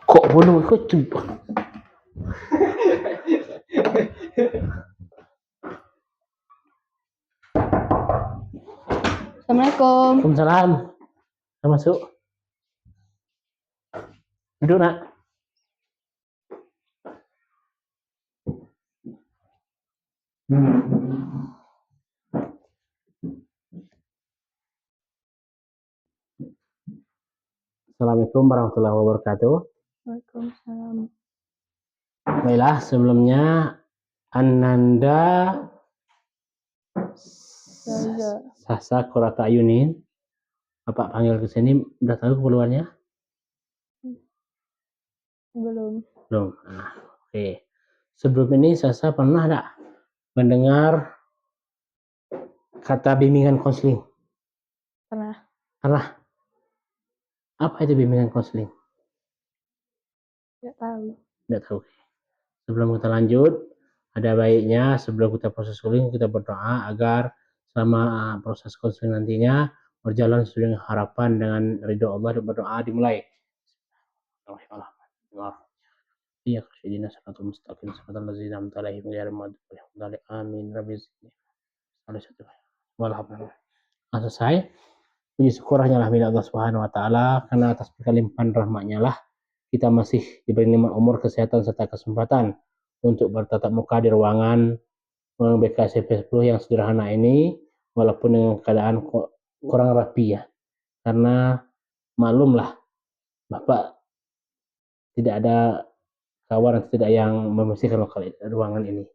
Kok boleh kok tuh? Assalamualaikum. Waalaikumsalam. Masuk. Duduk nak. Assalamualaikum warahmatullahi wabarakatuh. Waalaikumsalam. Baiklah, sebelumnya Ananda Sasa Kurata Ayunin, Bapak panggil ke sini, udah tahu keperluannya? Belum. Belum. Nah, oke. Sebelum ini Sasa pernah enggak mendengar kata bimbingan konseling? Pernah. Pernah. Apa itu bimbingan konseling? Nggak tahu. Nggak tahu. Sebelum kita lanjut, ada baiknya sebelum kita proses konseling kita berdoa agar selama proses konseling nantinya berjalan sesuai dengan harapan dengan ridho Allah, dan berdoa dimulai. Iya, kasyidina salatul mustaqim salatul ladzina amta alaihim ghairil maghdubi alaihim amin rabbi zidni. Walhamdulillah. Selesai. Puji syukur hanyalah milik Allah Subhanahu wa taala, karena atas berkelimpahan rahmat-Nya lah kita masih diberi nikmat umur, kesehatan serta kesempatan untuk bertatap muka di ruangan BKSP 10 yang sederhana ini, walaupun dengan keadaan kurang rapi ya. Karena maklumlah Bapak tidak ada kawan atau tidak yang membersihkan ruangan ini.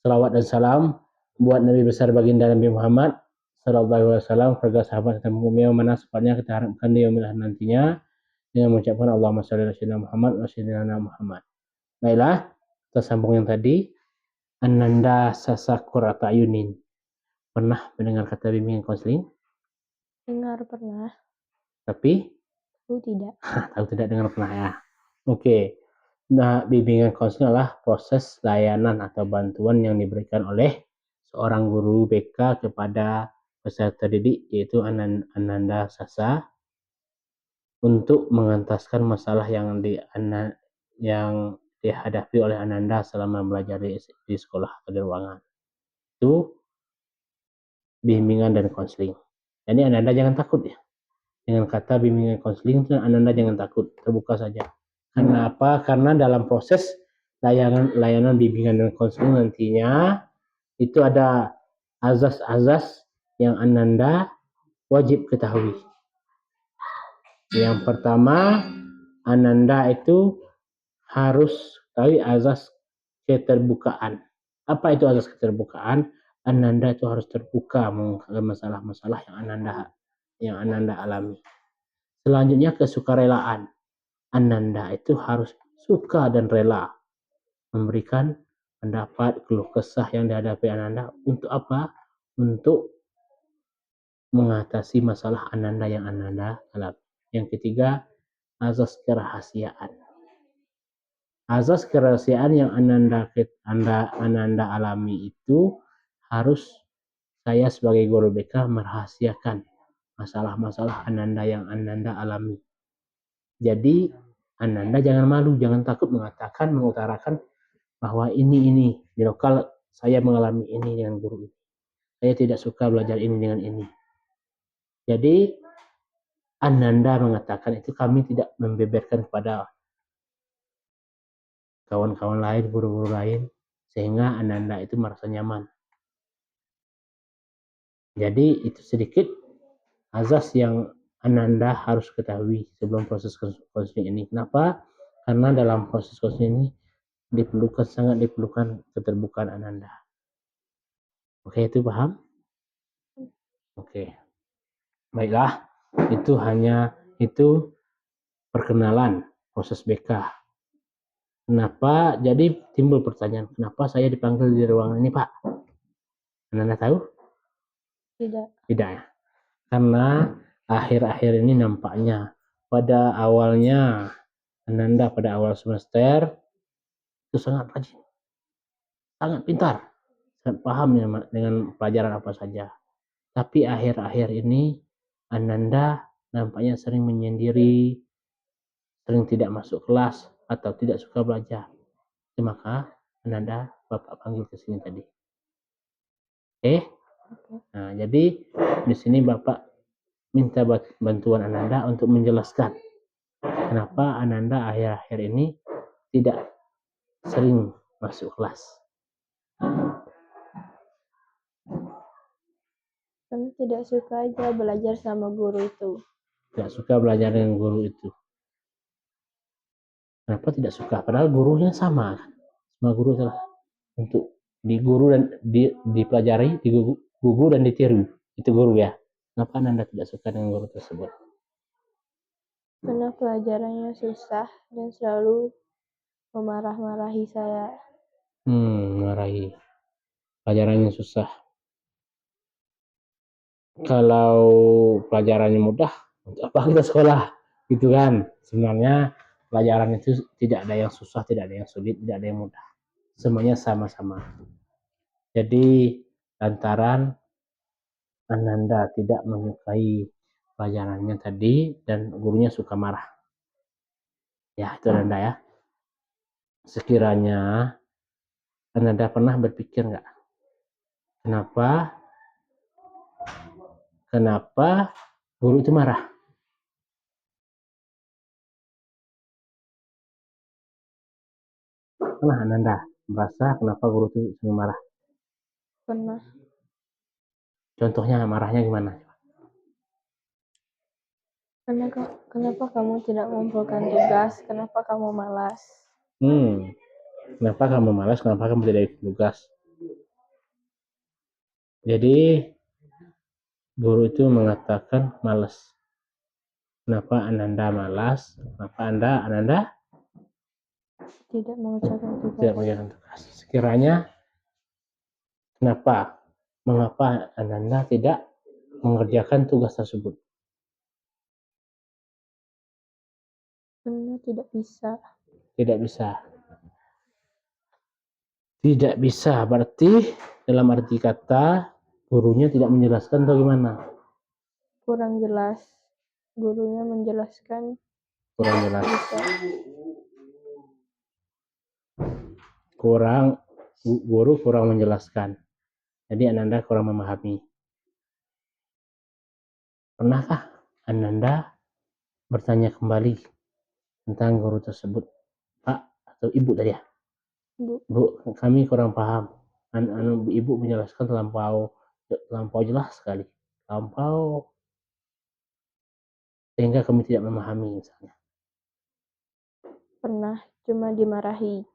Salawat dan salam buat Nabi besar baginda Nabi Muhammad sallallahu alaihi wasallam, keluarga sahabat dan mukmin mana sepatutnya kita harapkan di yaumil akhir nantinya, dengan mengucapkan Allahumma shalli ala sayyidina Muhammad wa sayyidina Muhammad. Baiklah, kita sambung yang tadi. Ananda Sasa Kurata Ayunin. Pernah mendengar kata bimbingan konseling? Dengar pernah. Tapi? Tahu tidak. Tahu tidak, dengar pernah ya. Oke. Nah, bimbingan konseling adalah proses layanan atau bantuan yang diberikan oleh seorang guru BK kepada peserta didik, yaitu Ananda Sasa, untuk mengentaskan masalah yang dihadapi oleh Ananda selama belajar di sekolah atau di ruangan. Itu bimbingan dan konseling. Jadi Ananda jangan takut ya. Dengan kata bimbingan konseling, Ananda jangan takut, terbuka saja. Kenapa? Karena dalam proses layanan bimbingan dan konseling nantinya itu ada azas-azas yang Ananda wajib ketahui. Yang pertama, Ananda itu harus tahu azas keterbukaan. Apa itu azas keterbukaan? Ananda itu harus terbuka mengungkapkan masalah-masalah yang Ananda alami. Selanjutnya, kesukarelaan. Ananda itu harus suka dan rela memberikan pendapat, keluh kesah yang dihadapi Ananda. Untuk apa? Untuk mengatasi masalah Ananda yang Ananda alami. Yang ketiga, azas kerahasiaan. Azas kerahasiaan yang Ananda alami itu harus saya sebagai guru BK merahasiakan masalah-masalah Ananda yang Ananda alami. Jadi Ananda jangan malu, jangan takut mengutarakan bahwa ini di lokal saya mengalami ini dengan guru ini. Saya tidak suka belajar ini dengan ini. Jadi Ananda mengatakan itu, kami tidak membeberkan kepada kawan-kawan lain, guru-guru lain, sehingga Ananda itu merasa nyaman. Jadi itu sedikit azas yang Ananda harus ketahui sebelum proses konseling ini. Kenapa? Karena dalam proses konseling ini sangat diperlukan keterbukaan Ananda. Oke, itu paham? Oke. Baiklah, itu perkenalan proses BK. Kenapa? Jadi timbul pertanyaan, kenapa saya dipanggil di ruangan ini, Pak? Anda tahu? Tidak. Tidak ya. Karena akhir-akhir ini nampaknya pada awalnya Ananda pada awal semester itu sangat rajin, sangat pintar, sangat paham dengan pelajaran apa saja. Tapi akhir-akhir ini Ananda nampaknya sering menyendiri, sering tidak masuk kelas atau tidak suka belajar. Maka Ananda Bapak panggil ke sini tadi. Oke? Nah, jadi di sini Bapak minta bantuan Ananda untuk menjelaskan kenapa Ananda akhir-akhir ini tidak sering masuk kelas. Karena tidak suka aja belajar sama guru itu. Tidak suka belajar dengan guru itu. Kenapa tidak suka? Padahal gurunya sama. Semua guru telah untuk di guru dan dipelajari, digugu dan ditiru. Itu guru ya. Kenapa Ananda tidak suka dengan guru tersebut? Karena pelajarannya susah dan selalu memarah-marahi saya. Marahi. Pelajarannya susah. Kalau pelajarannya mudah, untuk apa kita sekolah? Gitu kan. Sebenarnya pelajaran itu tidak ada yang susah, tidak ada yang sulit, tidak ada yang mudah. Semuanya sama-sama. Jadi lantaran Ananda tidak menyukai pelajarannya tadi dan gurunya suka marah. Ya, itu Ananda ya. Sekiranya Ananda pernah berpikir nggak? Kenapa guru itu marah? Pernah Ananda merasa kenapa guru itu sering marah? Pernah. Contohnya marahnya gimana? Kenapa kamu tidak mengumpulkan tugas? Kenapa kamu malas? Kenapa kamu malas? Kenapa kamu tidak ikut tugas? Jadi guru itu mengatakan malas. Kenapa Ananda malas? Kenapa Ananda Tidak mengerjakan tugas. tidak mengerjakan tugas? Sekiranya mengapa Ananda tidak mengerjakan tugas tersebut? Karena tidak bisa. Tidak bisa. Tidak bisa berarti dalam arti kata gurunya tidak menjelaskan atau gimana? Kurang jelas. Gurunya menjelaskan Kurang jelas. bisa. Guru kurang menjelaskan. Jadi Ananda kurang memahami. Pernahkah Ananda bertanya kembali tentang guru tersebut, Pak atau Ibu tadi ya? Bu, kami kurang paham. Ibu menjelaskan terlampau jelas sekali, sehingga kami tidak memahami misalnya. Pernah, cuma dimarahi.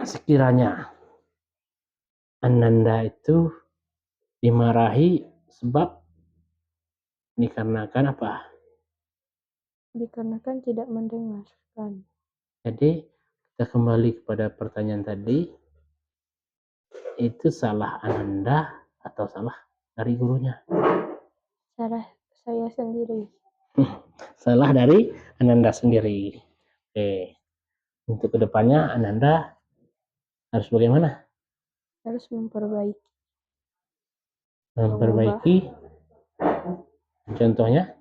Sekiranya Ananda itu dimarahi sebab dikarenakan apa? Dikarenakan tidak mendengarkan. Jadi kita kembali kepada pertanyaan tadi, itu salah Ananda atau salah dari gurunya? Salah saya sendiri. Salah dari Ananda sendiri. Oke. Untuk kedepannya Ananda harus bagaimana? Harus memperbaiki. Contohnya?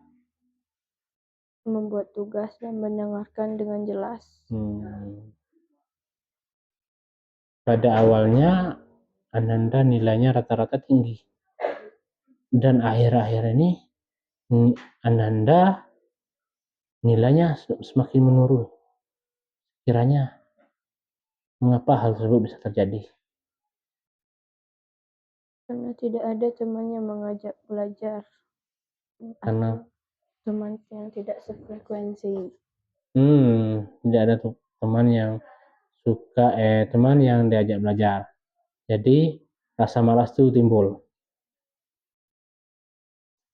Membuat tugas dan mendengarkan dengan jelas. Pada awalnya Ananda nilainya rata-rata tinggi. Dan akhir-akhir ini Ananda nilainya semakin menurun. Kiranya mengapa hal tersebut bisa terjadi? Karena tidak ada teman yang mengajak belajar. Karena teman yang tidak sefrekuensi. Tidak ada teman yang teman yang diajak belajar. Jadi rasa malas itu timbul.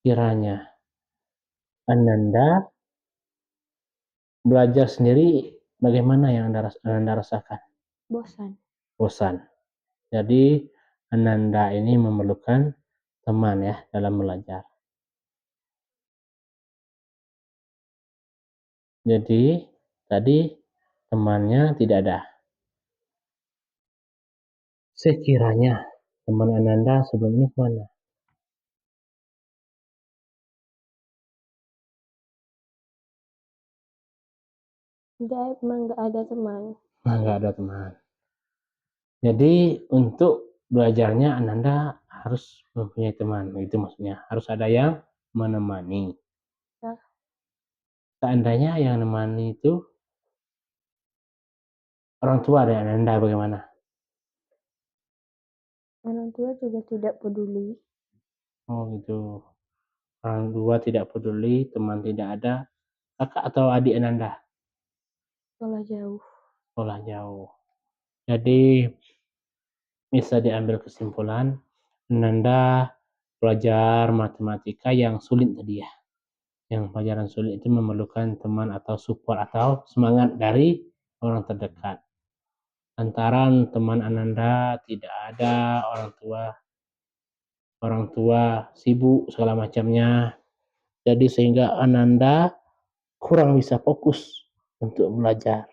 Kiranya Ananda belajar sendiri, bagaimana yang Ananda rasakan? Bosan. Jadi Ananda ini memerlukan teman ya dalam belajar. Jadi tadi temannya tidak ada. Sekiranya teman Ananda sebelum ini kemana? Tidak, emang nggak ada teman. Nah, nggak ada teman. Jadi untuk belajarnya Ananda harus mempunyai teman. Itu maksudnya. Harus ada yang menemani. Ya, Seandainya yang menemani itu orang tua dari Ananda bagaimana? orang tua juga tidak peduli. Oh gitu. Orang tua tidak peduli, teman tidak ada. Kakak atau adik Ananda Sekolah jauh. sekolah jauh. Jadi bisa diambil kesimpulan Ananda belajar matematika yang sulit tadi ya. Yang pelajaran sulit itu memerlukan teman atau support atau semangat dari orang terdekat. Lantaran teman Ananda tidak ada, orang tua sibuk segala macamnya. Jadi sehingga Ananda kurang bisa fokus untuk belajar.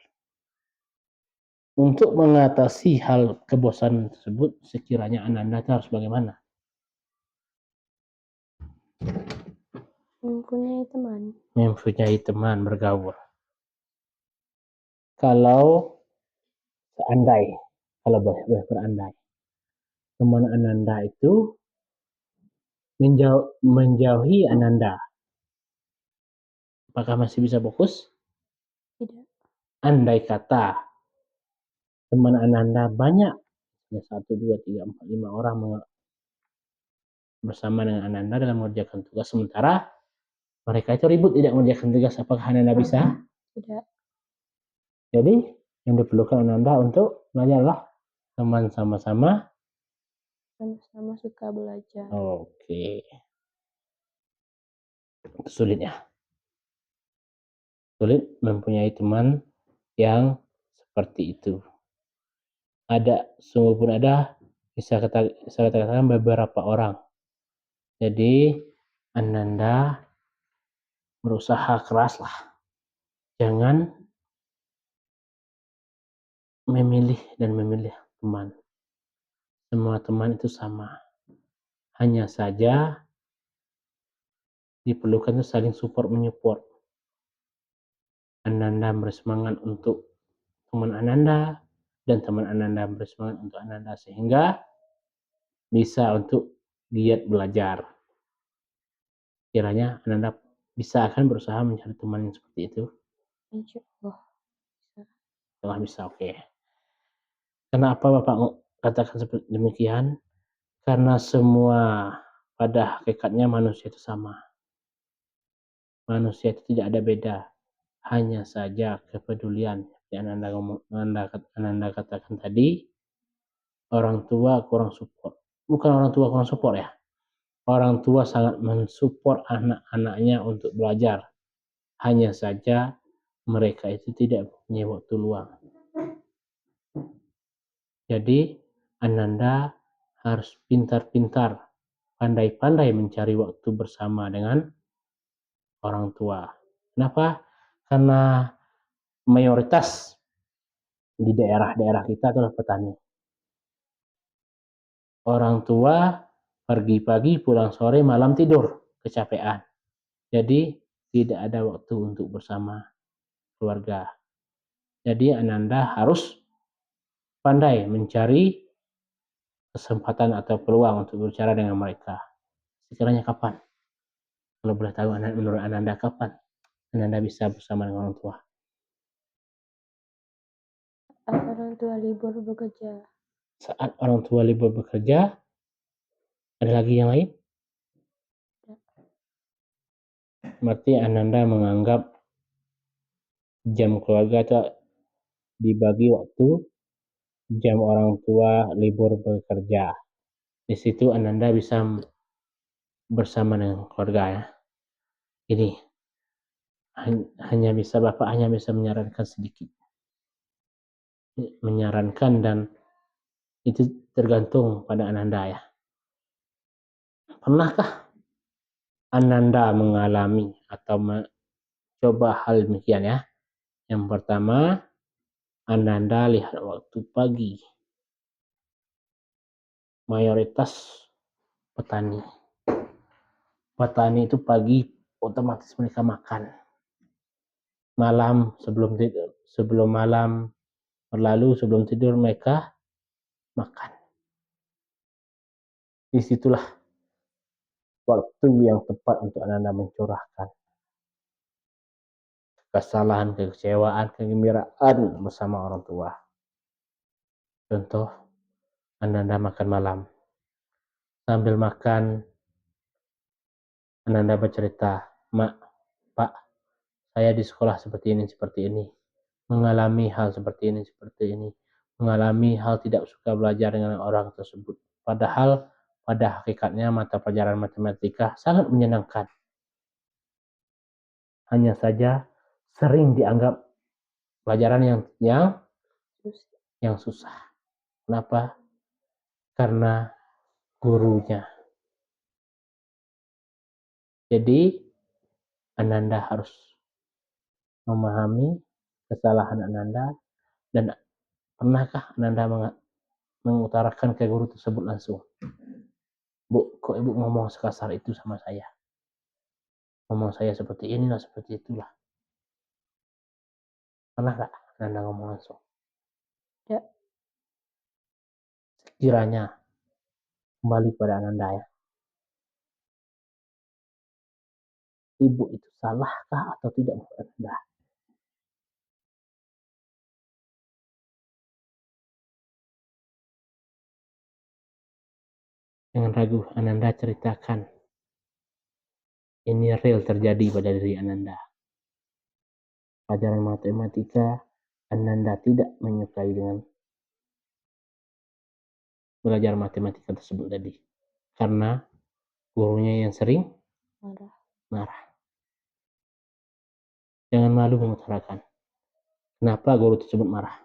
Untuk mengatasi hal kebosanan tersebut, sekiranya Ananda harus bagaimana? Mempunyai teman. Mempunyai teman bergaul. Kalau seandai, kalau boleh berandai, teman Ananda itu menjauhi Ananda, apakah masih bisa fokus? Tidak. Andai kata teman Ananda banyak, ya 1, 2, 3, 4, 5 orang bersama dengan Ananda dalam mengerjakan tugas, sementara mereka itu ribut tidak mengerjakan tugas, apakah Ananda bisa? Tidak. Jadi yang diperlukan Ananda untuk belajarlah teman sama-sama. Sama-sama suka belajar. Oke, itu sulit ya. Sulit mempunyai teman yang seperti itu. Ada, sungguh pun ada, bisa katakan beberapa orang. Jadi Ananda berusaha keras lah. Jangan memilih teman. Semua teman itu sama. Hanya saja diperlukan saling support menyupport. Ananda bersemangat untuk teman Ananda dan teman Ananda bersemangat untuk Ananda sehingga bisa untuk giat belajar. Kiranya Ananda bisa akan berusaha mencari teman yang seperti itu. Insya Allah. Kalau bisa, oke. Kenapa Bapak katakan seperti demikian? Karena semua pada hakikatnya manusia itu sama. Manusia itu tidak ada beda. Hanya saja kepedulian yang Ananda katakan tadi, orang tua kurang support. Bukan orang tua kurang support ya. Orang tua sangat mensupport anak-anaknya untuk belajar. Hanya saja mereka itu tidak punya waktu luang. Jadi Ananda harus pintar-pintar, pandai-pandai mencari waktu bersama dengan orang tua. Kenapa? Karena mayoritas di daerah-daerah kita adalah petani. Orang tua pergi pagi, pulang sore, malam tidur, kecapean. Jadi tidak ada waktu untuk bersama keluarga. Jadi Ananda harus pandai mencari kesempatan atau peluang untuk berbicara dengan mereka. Sekiranya kapan? Kalau boleh tahu menurut Ananda kapan Ananda bisa bersama dengan orang tua? Orang tua libur bekerja. Saat orang tua libur bekerja, ada lagi yang lain? Berarti Ananda menganggap jam keluarga itu dibagi waktu jam orang tua libur bekerja. Di situ Ananda bisa bersama dengan keluarga ya. Ini Bapak hanya bisa menyarankan sedikit. Menyarankan dan itu tergantung pada Ananda ya. Pernahkah Ananda mengalami atau mencoba hal demikian ya? Yang pertama, Ananda lihat waktu pagi. Mayoritas petani. Petani itu pagi otomatis mereka makan. Malam sebelum tidur, sebelum malam berlalu, sebelum tidur mereka makan. Disitulah waktu yang tepat untuk Ananda mencurahkan kesalahan, kekecewaan, kegembiraan bersama orang tua. Contoh, Ananda makan malam. Sambil makan, Ananda bercerita, "Mak, Pak, saya di sekolah seperti ini, mengalami hal seperti ini, mengalami hal tidak suka belajar dengan orang tersebut. Padahal pada hakikatnya mata pelajaran matematika sangat menyenangkan. Hanya saja sering dianggap pelajaran yang susah. Kenapa? Karena gurunya. Jadi Ananda harus memahami kesalahan Ananda, dan pernahkah Ananda mengutarakan ke guru tersebut langsung, Bu, kok ibu ngomong sekasar itu sama saya? Ngomong saya seperti inilah, seperti itulah. Pernah nggak Ananda ngomong langsung? Ya. Sekiranya kembali pada Ananda ya, ibu itu salahkah atau tidak menurut Ananda? Jangan ragu, Ananda ceritakan. Ini real terjadi pada diri Ananda. Pelajaran matematika Ananda tidak menyukai dengan belajar matematika tersebut tadi. Karena gurunya yang sering marah. Jangan malu mengutarakan. Kenapa guru tersebut marah?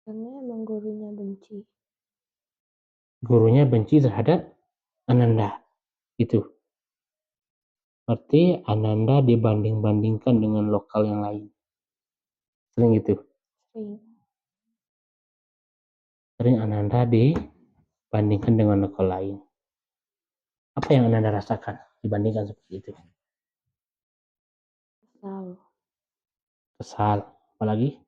Karena emang gurunya benci. Gurunya benci terhadap Ananda. Itu. Berarti Ananda dibanding-bandingkan dengan lokal yang lain. Sering gitu. Sering Ananda dibandingkan dengan lokal lain. Apa yang Ananda rasakan dibandingkan seperti itu? Kesal. Apalagi?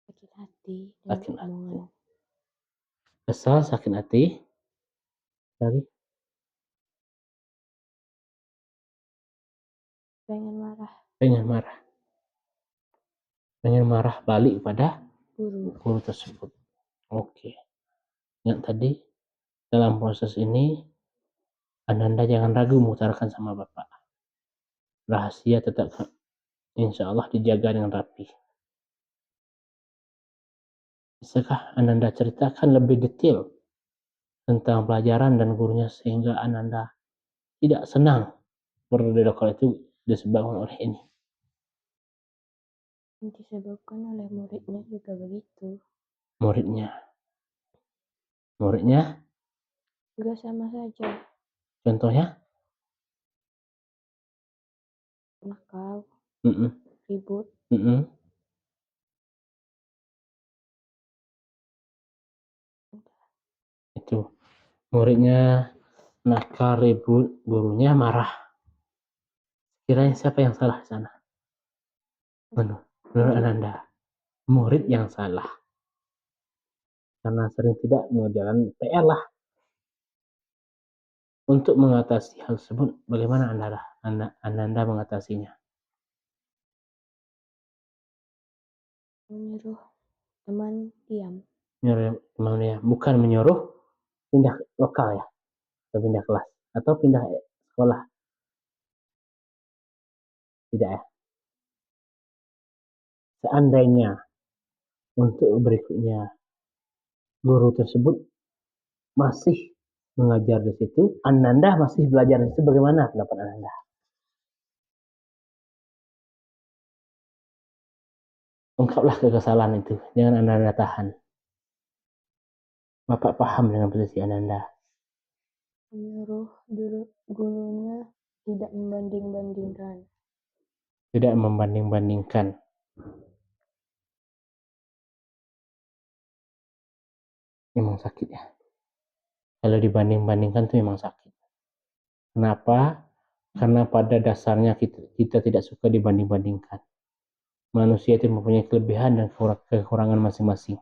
Sakit hati dan Sakit hati. omongan. Kesal, sakit hati. Lagi? Pengen marah. Pengen marah. Pengen marah balik pada guru tersebut. Oke. Yang tadi, dalam proses ini, Ananda jangan ragu mengutarakan sama Bapak. Rahasia tetap insya Allah dijaga dengan rapi. Bisakah Ananda ceritakan lebih detail tentang pelajaran dan gurunya sehingga Ananda tidak senang berdialog itu disebabkan oleh ini? Disebabkan oleh muridnya juga begitu. Muridnya Juga sama saja. contohnya? Nakal, Mm-mm. ribut. Mm-mm. Itu muridnya nakal, ribut, gurunya marah. Kiranya siapa yang salah di sana? Menurut Ananda, murid yang salah karena sering tidak mengerjakan PR lah. Untuk mengatasi hal tersebut, bagaimana Ananda mengatasinya? Menyuruh teman diam. Menyuruh temannya, bukan menyuruh pindah lokal ya, atau pindah kelas, atau pindah sekolah, tidak ya. Seandainya untuk berikutnya guru tersebut masih mengajar di situ, Ananda masih belajar di situ, bagaimana pendapat Ananda? Ungkaplah kekesalan itu, jangan Ananda tahan. Bapak paham dengan posisi Ananda. Menyuruh gurunya tidak membanding-bandingkan. Tidak membanding-bandingkan. Memang sakit ya. Kalau dibanding-bandingkan itu memang sakit. Kenapa? Karena pada dasarnya kita tidak suka dibanding-bandingkan. Manusia itu mempunyai kelebihan dan kekurangan masing-masing.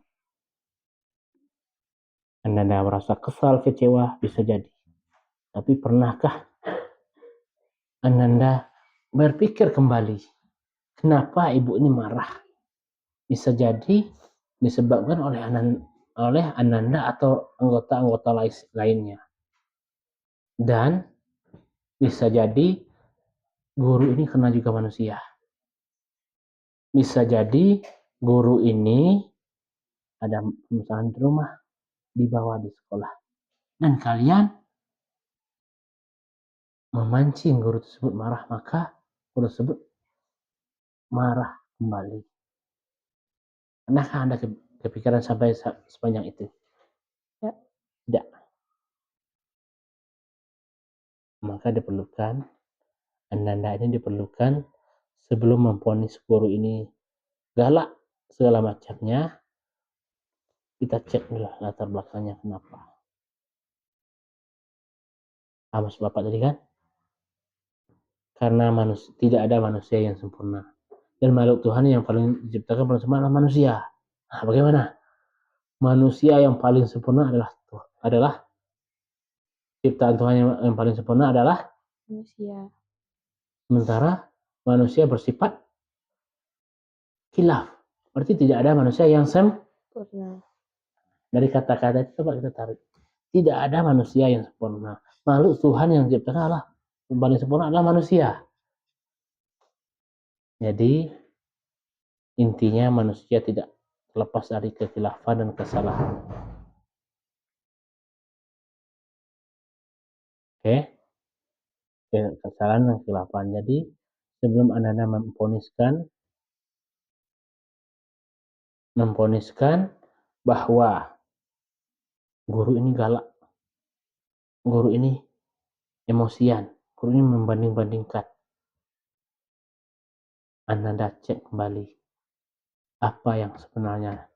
Anda merasa kesal, kecewa, bisa jadi. Tapi pernahkah Ananda berpikir kembali, kenapa ibu ini marah? Bisa jadi disebabkan oleh Ananda atau anggota-anggota lainnya. Dan bisa jadi guru ini kena juga manusia. Bisa jadi guru ini ada permasalahan di rumah, dibawa di sekolah. Dan kalian memancing guru tersebut marah, maka guru tersebut marah kembali. Pernahkah Anda kepikiran sampai sepanjang itu? Ya. Tidak. Maka diperlukan, Ananda ini diperlukan sebelum memvonis guru ini galak segala macamnya, kita cek dulu latar belakangnya kenapa. Maksud Bapak tadi kan? Karena tidak ada manusia yang sempurna. Dan makhluk Tuhan yang paling diciptakan paling sempurna adalah manusia. Nah, bagaimana? Manusia yang paling sempurna adalah ciptaan Tuhan yang paling sempurna adalah Manusia. sementara manusia bersifat khilaf. Berarti tidak ada manusia yang Purna. dari kata-kata itu coba kita tarik. Tidak ada manusia yang sempurna. Makhluk Tuhan yang diciptakan adalah yang paling sempurna adalah manusia. Jadi intinya manusia tidak terlepas dari kekhilafan dan kesalahan. Oke? Kesalahan dan kekhilafan. Jadi sebelum Anda memponiskan bahwa guru ini galak, guru ini emosian, guru ini membanding-bandingkan. Anda cek kembali apa yang sebenarnya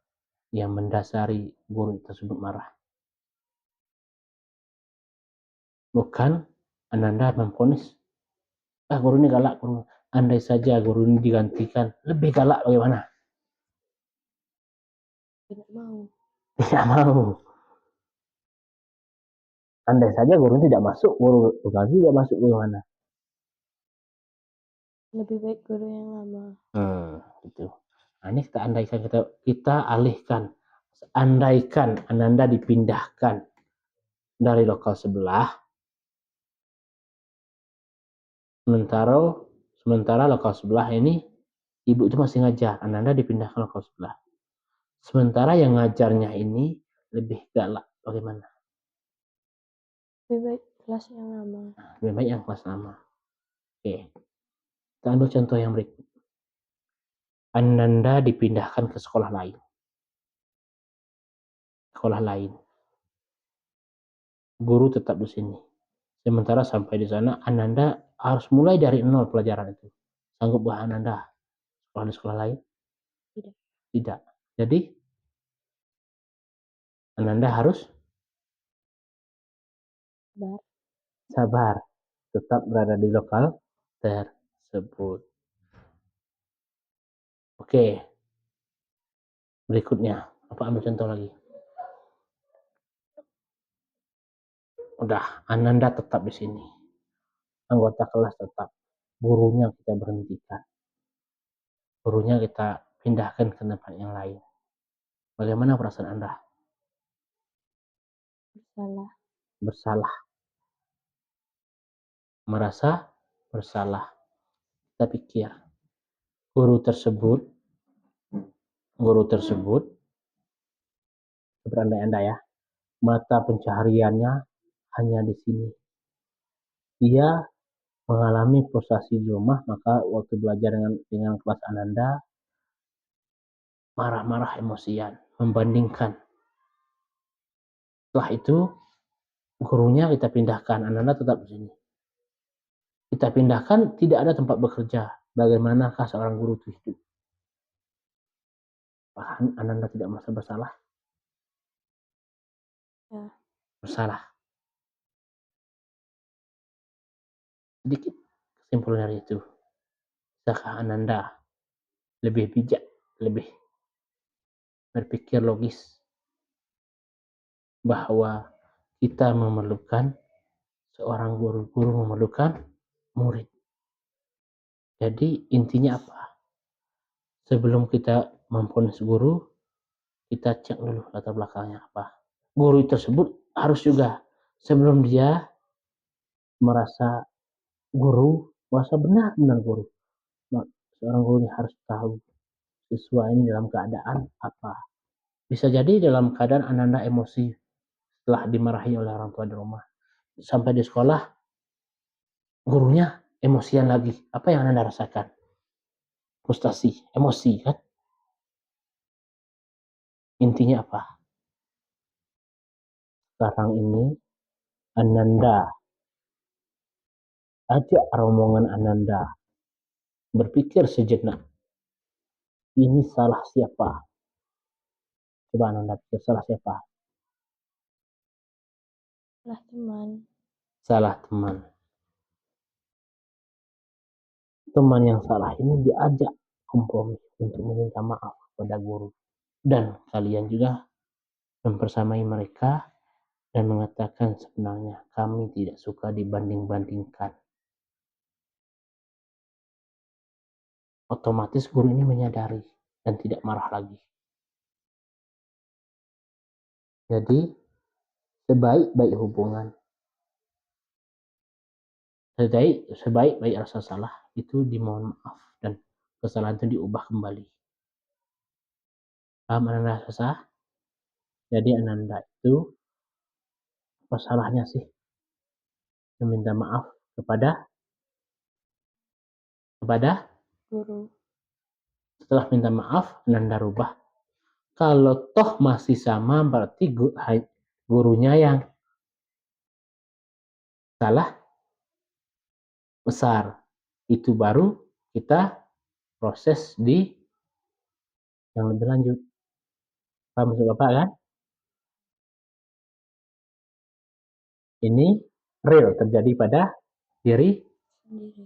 yang mendasari guru tersebut marah. Bukan Anda memponis, guru ini galak, guru. Andai saja guru ini digantikan, lebih galak bagaimana? Tidak mau. Tidak mau. Andai saja guru tidak masuk, guru ganti tidak masuk, bagaimana? Lebih baik guru yang lama. Gitu. Nah, ini kita alihkan. Andaikan Ananda dipindahkan dari lokal sebelah, sementara lokal sebelah ini ibu itu masih ngajar, Ananda dipindahkan lokal sebelah. Sementara yang ngajarnya ini lebih galak, bagaimana? Lebih baik kelas yang lama. Lebih baik yang kelas lama. Oke. Kita ambil contoh yang berikut. Ananda dipindahkan ke sekolah lain. Guru tetap di sini. Sementara sampai di sana Ananda harus mulai dari nol pelajaran itu. Sanggupkah Ananda sekolah di sekolah lain? Tidak. Tidak. Jadi Ananda harus sabar. Tetap berada di lokal tersebut. Oke. Berikutnya, apa ambil contoh lagi? Udah, Ananda tetap di sini. Anggota kelas tetap. Gurunya kita berhentikan. Gurunya kita pindahkan ke tempat yang lain. Bagaimana perasaan Anda? Bersalah. Merasa bersalah. Kita pikir, guru tersebut berandai-andai ya, mata pencahariannya hanya di sini. Dia mengalami frustasi di rumah, maka waktu belajar dengan kelas Ananda marah-marah, emosian, membandingkan. Setelah itu gurunya kita pindahkan, Ananda tetap di sini. Kita pindahkan, tidak ada tempat bekerja. Bagaimanakah seorang guru itu hidup? Bahkan Ananda tidak merasa bersalah? Ya. Bersalah. Sedikit. Kesimpulan dari itu, bisakah Ananda lebih bijak, lebih berpikir logis bahwa kita memerlukan seorang guru memerlukan murid. Jadi intinya apa? Sebelum kita memvonis guru, kita cek dulu latar belakangnya apa. Guru tersebut harus juga sebelum dia merasa benar-benar guru. Seorang guru harus tahu siswa ini dalam keadaan apa. Bisa jadi dalam keadaan Ananda emosi setelah dimarahi oleh orang tua di rumah. Sampai di sekolah, gurunya emosian lagi. Apa yang Ananda rasakan? Frustasi, emosi kan? Intinya apa? Sekarang ini Ananda ajak rombongan Ananda berpikir sejenak. Ini salah siapa? Coba Ananda pikir salah siapa? Salah teman. Salah teman. Teman yang salah ini diajak kompromi untuk meminta maaf kepada guru. Dan kalian juga mempersamai mereka dan mengatakan sebenarnya kami tidak suka dibanding-bandingkan. Otomatis guru ini menyadari dan tidak marah lagi. Jadi sebaik-baik hubungan, sebaik-baik rasa salah itu dimohon maaf dan kesalahan itu diubah kembali. Paham Ananda sah? Jadi Ananda itu apa salahnya sih meminta maaf kepada Guru. setelah minta maaf Ananda rubah. Kalau toh masih sama berarti gurunya yang salah besar. Itu baru kita proses di yang lebih lanjut. Paham maksud Bapak kan? Ini real terjadi pada diri Sendiri.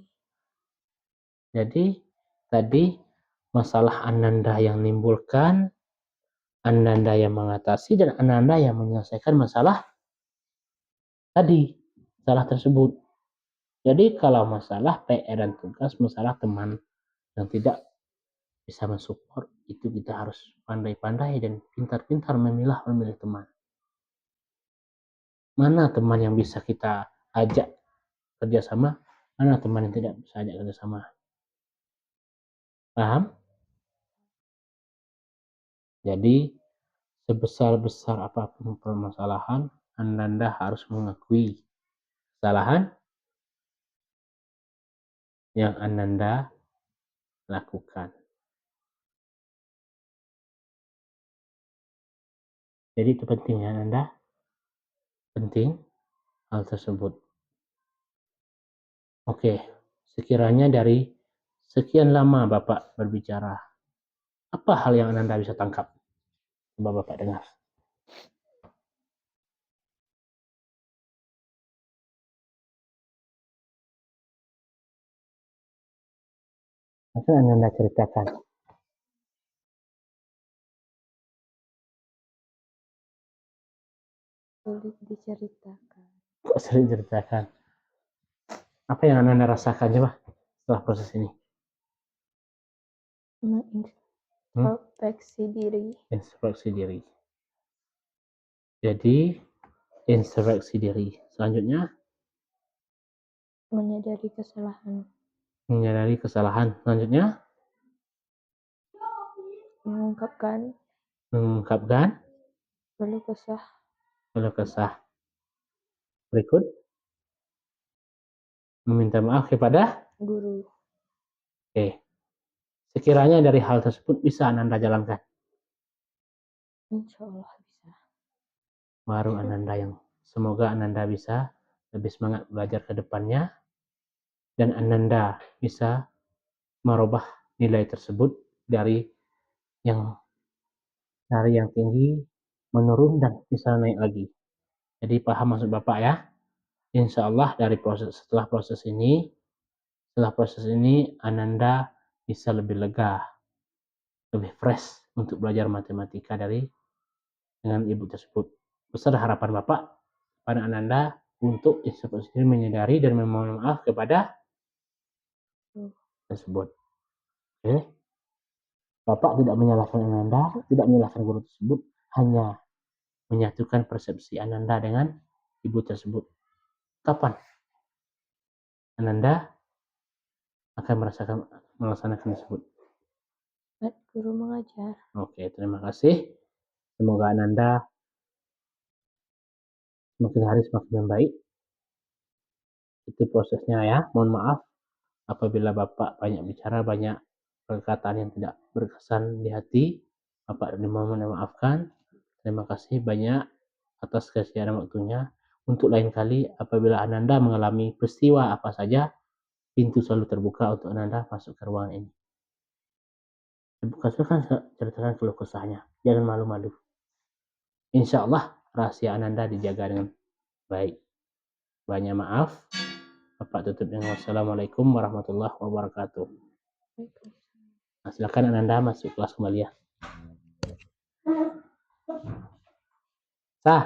Jadi tadi masalah Ananda yang menimbulkan, Ananda yang mengatasi, dan Ananda yang menyelesaikan masalah tadi, masalah tersebut. Jadi kalau masalah PR dan tugas, masalah teman yang tidak bisa mensupport, itu kita harus pandai-pandai dan pintar-pintar memilih teman. Mana teman yang bisa kita ajak kerjasama, mana teman yang tidak bisa ajak kerjasama. Paham? Jadi sebesar-besar apapun permasalahan, Ananda harus mengakui kesalahan yang Ananda lakukan. Jadi itu pentingnya Ananda, penting hal tersebut. Oke, sekiranya dari sekian lama Bapak berbicara, apa hal yang Ananda bisa tangkap? Coba Bapak dengar. Maka Ananda ceritakan. Sulit diceritakan. Kok sering ceritakan? Apa yang Ananda rasakan coba setelah proses ini? Introspeksi diri. Introspeksi diri. Jadi introspeksi diri. Selanjutnya Menyadari kesalahan. menyadari kesalahan. Selanjutnya Mengungkapkan keluh kesah. Berikut meminta maaf kepada guru. Oke. Sekiranya dari hal tersebut bisa Ananda jalankan. Insya Allah bisa. Baru Ananda yang semoga Ananda bisa lebih semangat belajar ke depannya dan Ananda bisa merubah nilai tersebut dari yang tinggi menurun dan bisa naik lagi. Jadi paham maksud Bapak ya? Insya Allah setelah proses ini Setelah proses ini, Ananda bisa lebih lega, lebih fresh untuk belajar matematika dengan ibu tersebut. Besar harapan Bapak pada Ananda untuk institusi sendiri menyadari dan memohon maaf kepada tersebut. Oke? Bapak tidak menyalahkan Ananda, tidak menyalahkan guru tersebut, hanya menyatukan persepsi Ananda dengan ibu tersebut. Kapan Ananda akan melaksanakan tersebut? Saat guru mengajar. Oke, terima kasih. Semoga Ananda semakin hari semakin membaik. Itu prosesnya ya. Mohon maaf apabila Bapak banyak bicara, banyak perkataan yang tidak berkesan di hati. Bapak dimohon memaafkan. Terima kasih banyak atas kesediaan waktunya. Untuk lain kali apabila Ananda mengalami peristiwa apa saja, pintu selalu terbuka untuk Ananda masuk ke ruangan ini. Ceritakan keluh kesahnya. Jangan malu-malu. Insya Allah rahasia Ananda dijaga dengan baik. Banyak maaf. Bapak tutup dengan wassalamualaikum warahmatullahi wabarakatuh. Nah, silakan Ananda masuk kelas kembali ya. Sah.